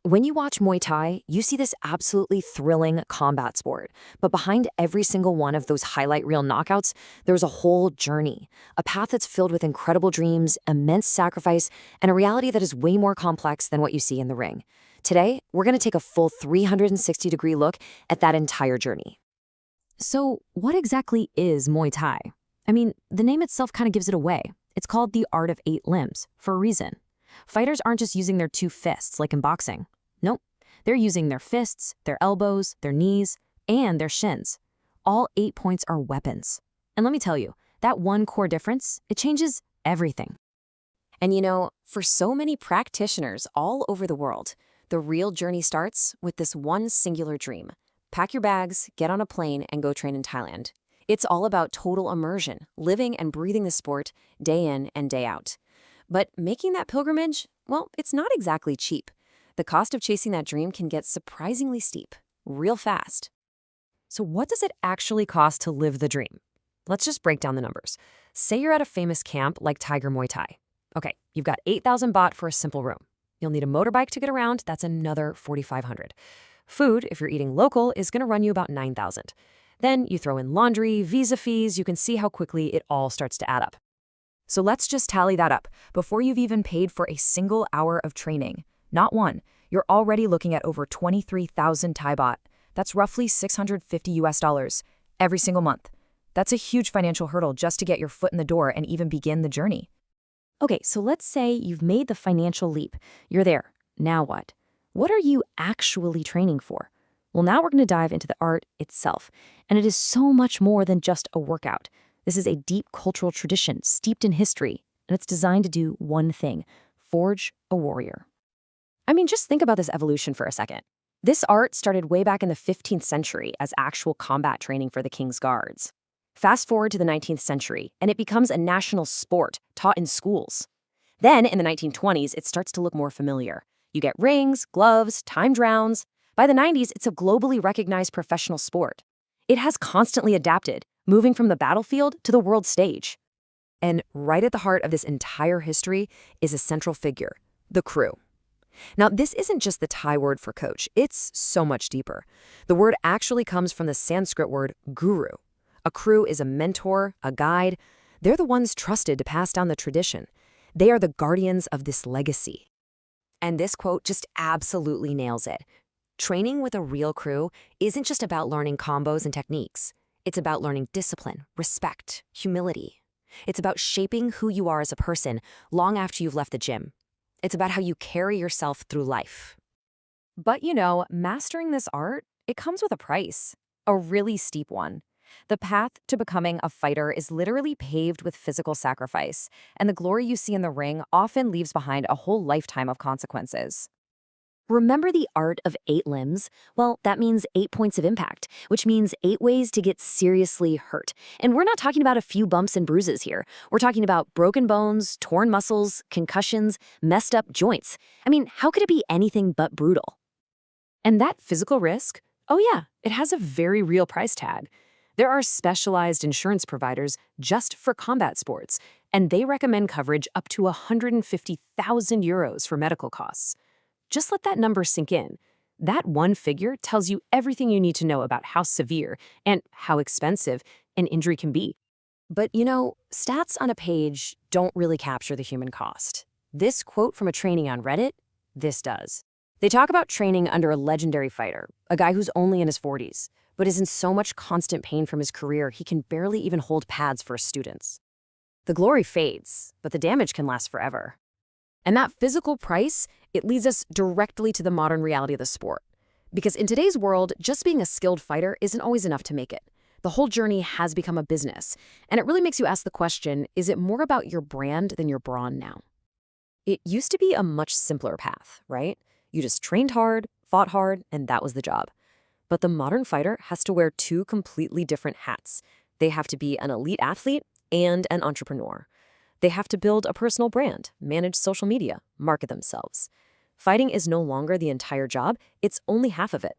When you watch Muay Thai, you see this absolutely thrilling combat sport. But behind every single one of those highlight reel knockouts, there's a whole journey, a path that's filled with incredible dreams, immense sacrifice, and a reality that is way more complex than what you see in the ring. Today, we're going to take a full 360-degree look at that entire journey. So, what exactly is Muay Thai? I mean, the name itself kind of gives it away. It's called the art of 8 limbs for a reason. Fighters aren't just using their 2 fists like in boxing. Nope, they're using their fists, their elbows, their knees, and their shins. All 8 points are weapons. And let me tell you, that one core difference, it changes everything. And you know, for so many practitioners all over the world, the real journey starts with this one singular dream. Pack your bags, get on a plane, and go train in Thailand. It's all about total immersion, living and breathing the sport day in and day out. But making that pilgrimage, well, it's not exactly cheap. The cost of chasing that dream can get surprisingly steep, real fast. So what does it actually cost to live the dream? Let's just break down the numbers. Say you're at a famous camp like Tiger Muay Thai. Okay, you've got 8,000 baht for a simple room. You'll need a motorbike to get around, that's another 4,500. Food, if you're eating local, is going to run you about 9,000. Then you throw in laundry, visa fees, you can see how quickly it all starts to add up. So let's just tally that up before you've even paid for a single hour of training. Not one. You're already looking at over 23,000 Thai baht. That's roughly $650 every single month. That's a huge financial hurdle just to get your foot in the door and even begin the journey. Okay, so let's say you've made the financial leap. You're there. Now what? What are you actually training for? Well, now we're going to dive into the art itself. And it is so much more than just a workout. This is a deep cultural tradition steeped in history, and it's designed to do one thing: forge a warrior. I mean, just think about this evolution for a second. This art started way back in the 15th century as actual combat training for the king's guards. Fast forward to the 19th century, and it becomes a national sport taught in schools. Then, in the 1920s, it starts to look more familiar. You get rings, gloves, timed rounds. By the 90s, it's a globally recognized professional sport. It has constantly adapted, moving from the battlefield to the world stage. And right at the heart of this entire history is a central figure: the crew. Now, this isn't just the Thai word for coach. It's so much deeper. The word actually comes from the Sanskrit word guru. A crew is a mentor, a guide. They're the ones trusted to pass down the tradition. They are the guardians of this legacy. And this quote just absolutely nails it. Training with a real crew isn't just about learning combos and techniques. It's about learning discipline, respect, humility. It's about shaping who you are as a person long after you've left the gym. It's about how you carry yourself through life. But you know, mastering this art, it comes with a price, a really steep one. The path to becoming a fighter is literally paved with physical sacrifice, and the glory you see in the ring often leaves behind a whole lifetime of consequences. Remember the art of 8 limbs? Well, that means 8 points of impact, which means 8 ways to get seriously hurt. And we're not talking about a few bumps and bruises here. We're talking about broken bones, torn muscles, concussions, messed up joints. I mean, how could it be anything but brutal? And that physical risk? Oh yeah, it has a very real price tag. There are specialized insurance providers just for combat sports, and they recommend coverage up to 150,000 euros for medical costs. Just let that number sink in. That one figure tells you everything you need to know about how severe and how expensive an injury can be. But you know, stats on a page don't really capture the human cost. This quote from a trainee on Reddit, this does. They talk about training under a legendary fighter, a guy who's only in his 40s, but is in so much constant pain from his career he can barely even hold pads for his students. The glory fades, but the damage can last forever. And that physical price, it leads us directly to the modern reality of the sport. Because in today's world, just being a skilled fighter isn't always enough to make it. The whole journey has become a business. And it really makes you ask the question, is it more about your brand than your brawn now? It used to be a much simpler path, right? You just trained hard, fought hard, and that was the job. But the modern fighter has to wear 2 completely different hats. They have to be an elite athlete and an entrepreneur. They have to build a personal brand, manage social media, market themselves. Fighting is no longer the entire job, it's only half of it.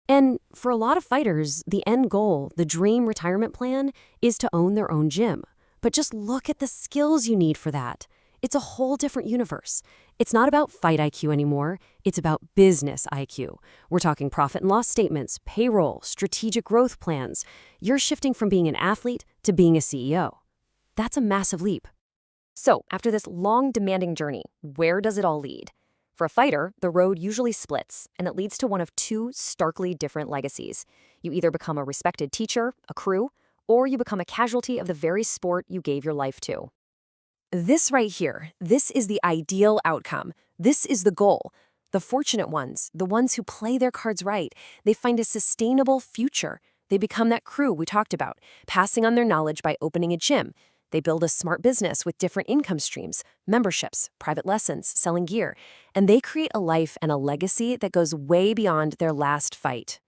And for a lot of fighters, the end goal, the dream retirement plan, is to own their own gym. But just look at the skills you need for that. It's a whole different universe. It's not about fight IQ anymore. It's about business IQ. We're talking profit and loss statements, payroll, strategic growth plans. You're shifting from being an athlete to being a CEO. That's a massive leap. So, after this long, demanding journey, where does it all lead? For a fighter, the road usually splits, and it leads to one of two starkly different legacies. You either become a respected teacher, a crew, or you become a casualty of the very sport you gave your life to. This right here, this is the ideal outcome. This is the goal. The fortunate ones, the ones who play their cards right, they find a sustainable future. They become that crew we talked about, passing on their knowledge by opening a gym. They build a smart business with different income streams, memberships, private lessons, selling gear, and they create a life and a legacy that goes way beyond their last fight.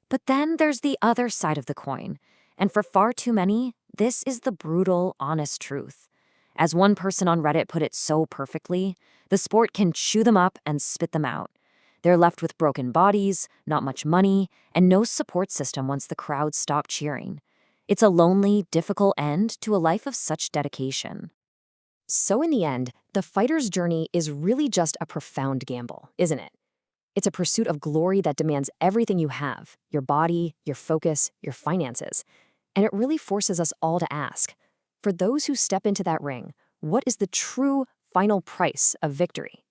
But then there's the other side of the coin. And for far too many, this is the brutal, honest truth. As one person on Reddit put it so perfectly, the sport can chew them up and spit them out. They're left with broken bodies, not much money, and no support system once the crowd stop cheering. It's a lonely, difficult end to a life of such dedication. So in the end, the fighter's journey is really just a profound gamble, isn't it? It's a pursuit of glory that demands everything you have, your body, your focus, your finances. And it really forces us all to ask, for those who step into that ring, what is the true final price of victory?